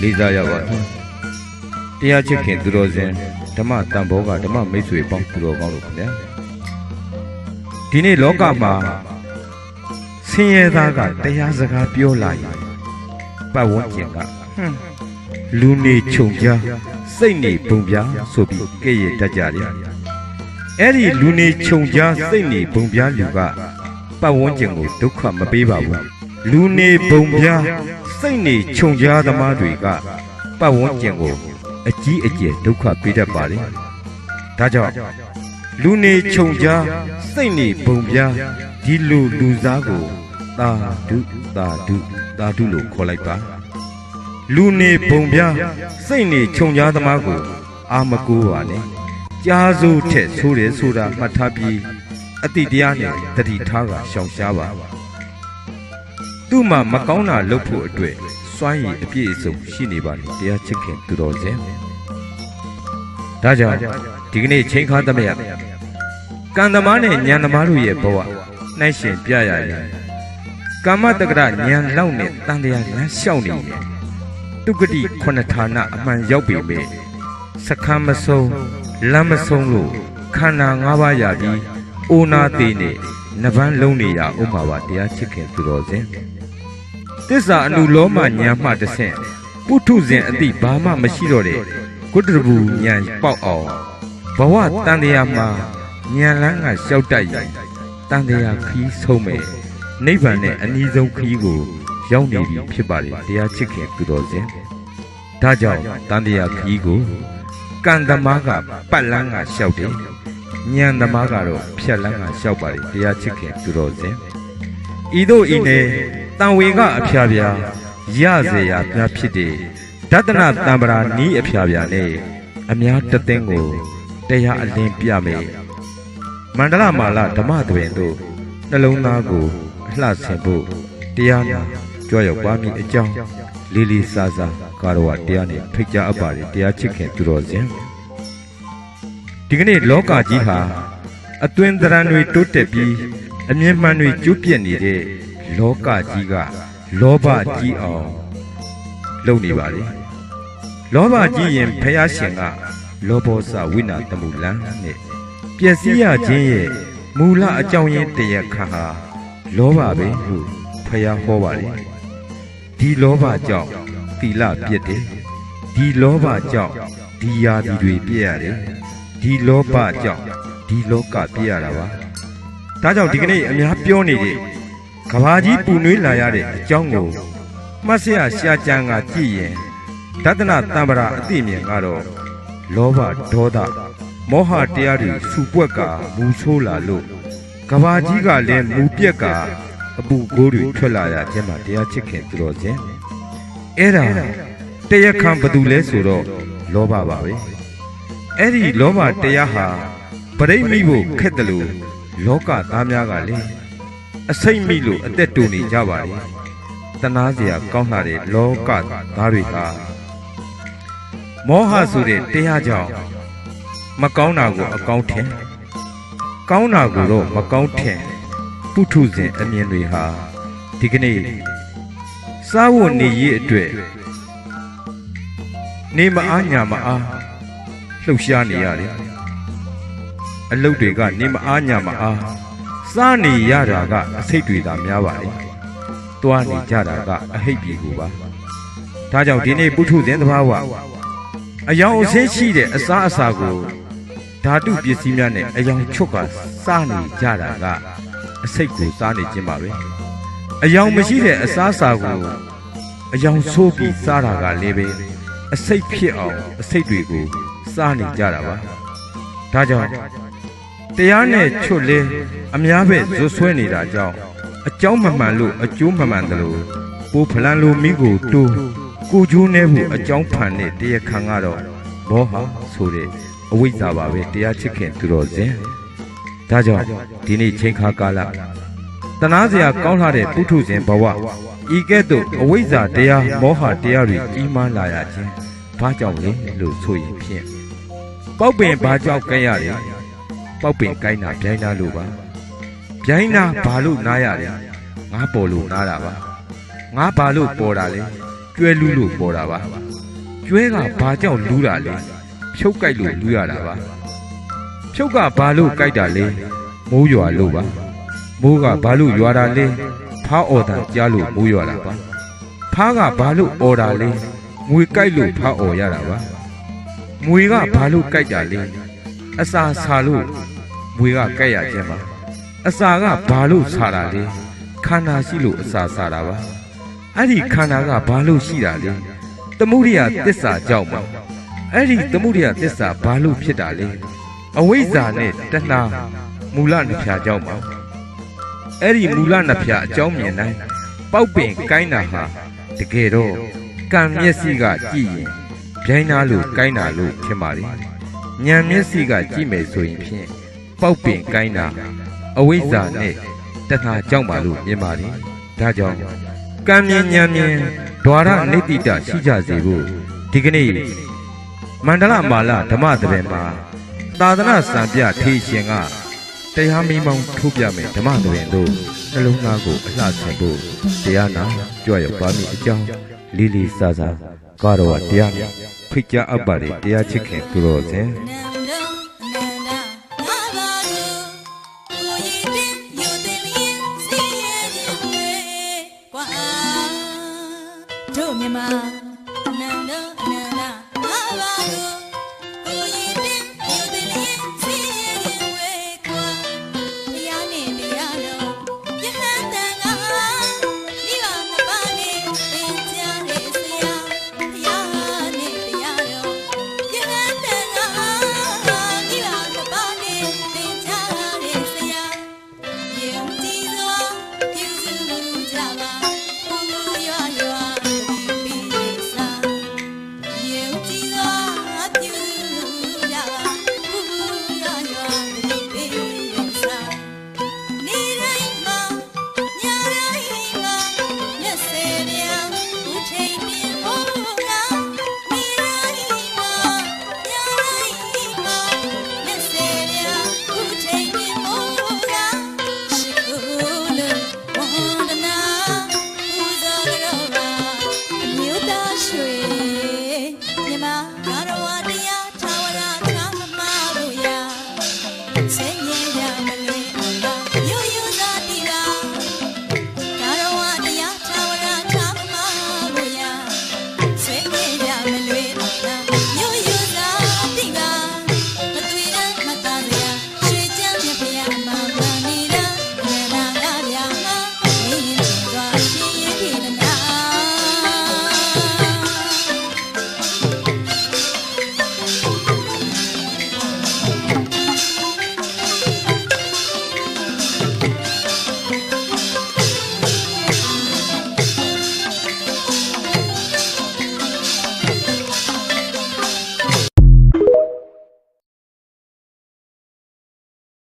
လေးစားရပါတရားချစ်ခင်သူတော်စင်ဓမ္မတန်ဘောကဓမ္မမိတ်ဆွေပေါင်းသူတော်ကောင်းလို့ခင်ဗျာဒီနေ့လောကမှာဆင်းရဲသားကတရားစကားပြောလာရင်ပတ်ဝန်းကျင်ကလူနေခြုံပြစိတ်နေပုံပြဆိုပြီးကဲ့ရဲ့တတ်ကြတယ်အဲ့ဒီလူနေခြုံပြစိတ်နေပုံပြလူကပတ်ဝန်းကျင်ကိုဒုက္ခမပေးပါဘူးလူနေပုံပြစိတ်နေခြုံပြသမားတွေကပတ်ဝန်းကျင်ကိုအကြီးအကျယ်ဒုက္ခပေးတတ်ပါလေဒါကြောင့်လူနေခြုံပြစိတ်နေပုံပြဒီလူစားကိုသာဓုသာဓုသာဓုလို့ခေါ်လိုက်ပါလူနေပုံပြစိတ်နေခြုံကြားသမားကိုအာမကိုးပါနဲ့ကြားစိုးထက်ဆိုးတယ်ဆိုတာမှတ်ထားပြီးအတိတရားနဲ့တတိထားကရှောင်ရှားပါသူ့မှာမကောင်းတာလုပ်ဖို့အတွက်စွမ်းရည်အပြည့်အစုံရှိနေပါလေတရားချစ်ခင်သူတော်စင်ဒါကြောင့်ဒီကနေ့ချိန်ခါသမျှကံသမားနဲ့ဉာဏ်သမားတို့ရဲ့ဘဝနှိုင်းရှင်ပြရရင်ကာမတက္ကရဉာဏ်လောက်နဲ့တန်တရားလမ်းလျှောက်နေတယ်တုဂတိခုနှစ်ဌာနအမှန်ရောက်ပေမဲ့စခန်းမဆုံးလမ်းမဆုံးလို့ခန္ဓာ၅ပါးရပြီးအိုနာသေးနဲ့နဗန်းလုံးနေရဥမာပါတရားချစ်ခင်သူတော်စင်သစ္စာအနုလောမဉာဏ်မှတဆင့်ပုထုဇဉ်အတိဘာမှမရှိတော့တဲ့ကုတ္တရဘူးဉာဏ်ပေါက်အောင်ဘဝတန်တရားမှာဉာဏ်လန်းကလျှောက်တတ်ရင်တန်တရားခီးဆုံးမဲ့နိဗ္ဗာန်နဲ့အနည်းဆုံးခီးကိုရောက်နေပြီဖြစ်ပါလေတရားချစ်ခင်သူတော်စင်ဒါကြောင့်တန်တရားခီးကိုကံသမားကပတ်လန်းကလျှောက်တယ်ဉာဏ်သမားကတော့ဖြတ်လန်းကလျှောက်ပါလေတရားချစ်ခင်သူတော်စင်ဤတို့ဤနေတန်ဝေကအဖျားပြာရစေရာပြားဖြစ်တဲ့ဒသနတံပရာနီးအဖျားပြာနဲ့အများတသိန်းကိုတရားအလင်းပြမယ်မန္တလမာလဓမ္မတွင်တို့နှလုံးသားကိုအလှဆင်ဖို့တရားနာကြွရောက်ပါမည်အကြောင်းလေးလေးစားစားကာရဝတရားနဲ့ဖိတ်ကြားအပ်ပါလေတရားချစ်ခင်သူတော်စင်ဒီကနေ့လောကကြီးဟာအသွင်သဏ္ဍာန်တွေတိုးတက်ပြီးအမြင်မှန်တွေကျုပ်ပြက်နေတဲ့လောကကြီးကလောဘကြီးအောင်လုပ်နေပါလေလောဘကြီးရင်ဘုရားရှင်ကလောဘောဇဝိနာတမှုလံနဲ့ပျက်စီးရခြင်းရဲ့မူလအကြောင်းရင်းတရားခါဟာလောဘပဲလို့ဘုရားဟောပါလေဒီလောဘကြောင့်သီလပြည့်တယ်ဒီလောဘကြောင့်ဒီယာဒီတွေပြည့်ရတယ်ဒီလောဘကြောင့်ဒီလောကပြည့်ရတာပါဒါကြောင့်ဒီကနေ့အများပြောနေတဲ့ကဘာကြီးပူနွေးလာရတဲ့အကြောင်းကိုမှတ်စရာရှားကြံကကြည့်ရင်ဒသနတံပရာအသိမြင်ကတော့လောဘဒေါသမောဟတရားတွေစူပွက်ကမူဆိုးလာလို့ကဘာကြီးကလည်းမူပြက်ကအပူကိုးတွေထွက်လာရခြင်းမှာတရားချစ်ခင်သူတော်စင်အဲ့ဒါတရားခံဘသူလဲဆိုတော့လောဘပါပဲအဲ့ဒီလောဘတရားဟာပရိမိဖို့ခက်တယ်လို့လောကသားများကလည်းအစိမ့်မိလို့အသက်တူနေကြပါလေတနာစရာကောင်းလာတဲ့လောကသားတွေဟာမောဟဆိုတဲ့တရားကြောင့်မကောင်းတာကိုအကောင်းထင်ကောင်းတာကိုတော့မကောင်းထင်ပုထုဇဉ်အမြင်တွေဟာဒီကနေ့စားဝတ်နေရေးအတွက်နေမအားညာမအားလှုပ်ရှားနေရတယ်အလုပ်တွေကနေမအားညာမအားစားနေရတာကအစိတ်တွေသာများပါလေတွားနေကြတာကအဟိတ်ပြေကိုပါဒါကြောင့်ဒီနေ့ပုထုဇဉ်သဘာဝအယောင်အဆင်းရှိတဲ့အစားအစာကိုဓာတုပစ္စည်းများနဲ့အယောင်ချွတ်ကစားနေကြတာကအစိတ်ကိုစားနေခြင်းပါပဲအယောင်မရှိတဲ့အစားအစာကိုအယောင်ဆိုးပြီးစားတာကလည်းပဲအစိတ်ဖြစ်အောင်အစိတ်တွေကိုစားနေကြတာပါဒါကြောင့်တရားနဲ့ချွတ်လဲအများပဲဇွတ်ဆွဲနေတာကြောင့်အကြောင်းမမှန်လို့အကျိုးမမှန်တယ်လို့ပိုးဖလန်လိုမိကိုတိုးကိုကျိုးနေမှုအကြောင်းဖန်တဲ့တရားခံကတော့မောဟဆိုတဲ့အဝိဇ္ဇာပါပဲတရားချစ်ခင်သူတော်စင်ဒါကြောင့်ဒီနေ့ချိန်ခါကာလတနာစရာကောင်းလာတဲ့ပုထုဇဉ်ဘဝဤကဲ့သို့အဝိဇ္ဇာတရားမောဟတရားတွေကြီးမားလာရခြင်းဘာကြောင့်လဲလို့ဆိုရင်ဖြင့်ပေါက်ပင်ဘာကြောင့်ကဲရတယ်ပေါက်ပင်ကိုင်းတာဗျိုင်းတာလို့ပါဗျိုင်းတာဘာလို့နားရတယ်ငါပေါ်လို့နားတာပါငါဘာလို့ပေါ်တာလဲ ကျွဲလူလို့ပေါ်တာပါကျွဲကဘာကြောင့်လူးတာလဲဖြုတ်ကြိုက်လို့လူးရတာပါဖြုတ်ကဘာလို့ကြိုက်တာလဲမိုးရွာလို့ပါမိုးကဘာလို့ရွာတာလဲဖားအော်တာကြားလို့မိုးရွာတာပါဖားကဘာလို့အော်တာလဲငွေကြိုက်လို့ဖားအော်ရတာပါငွေကဘာလို့ကြိုက်တာလဲအစာစာလို့ငွေကကြိုက်ရခြင်းပါအစာကဘာလို့စာတာလဲခန္ဓာရှိလို့အစာစာတာပါအဲ့ဒီခန္ဓာကဘာလို့ရှိတာလဲသမုဒိယသစ္စာကြောင့်ပါအဲ့ဒီသမုဒိယသစ္စာဘာလို့ဖြစ်တာလဲအဝိဇ္ဇာနဲ့တဏှာမူလနှစ်ဖြာကြောင့်ပါအဲ့ဒီမူလနှစ်ဖြာအကြောင်းမြင်တိုင်းပေါက်ပင်ကိုင်းတာဟာတကယ်တော့ကံမျက်စိကကြည့်ရင်ဗျိုင်းနာလို့ကိုင်းတာလို့ထင်ပါလေဉာဏ်မျက်စိကကြည့်မယ်ဆိုရင်ဖြင့်ပေါက်ပင်ကိုင်းတာအဝိဇ္ဇာနဲ့တဏှာကြောင့်ပါလို့မြင်ပါလေဒါကြောင့်ကံမြင်ဉာဏ်မြင်ဒွါရနိတိတရှိကြစေဖို့ဒီကနေ့မန္တလမာလဓမ္မသဘင်မှာသာသနာစံပြထေရှင်ကတရားမိမောင်းထုတ်ပြမယ်ဓမ္မသဘင်တို့နှလုံးသားကိုအလှဆင်ဖို့တရားနာကြွရောက်ပါမည်အကြောင်းလေးလေးစားစားကတော့တရားဖိတ်ကြားအပ်ပါတယ်တရားချစ်ခင်သူတော်စင်တို့မြန်မာအနန္တအနန္တဘာဘာလို့ကိုရင်တင်ယူတင်ရင်စီရင်ဝဲခွာတရားနဲ့တရားတော်ယဟန်တန်ကမိဘမပါနဲ့သင်ကြားတဲ့ဆရာတရားနဲ့တရားတော်ယဟန်တန်ကမိဘမပါနဲ့သင်ကြားတဲ့ဆရာယုံကြည်စွာပြုစုကြပါရွာရွာရွှေ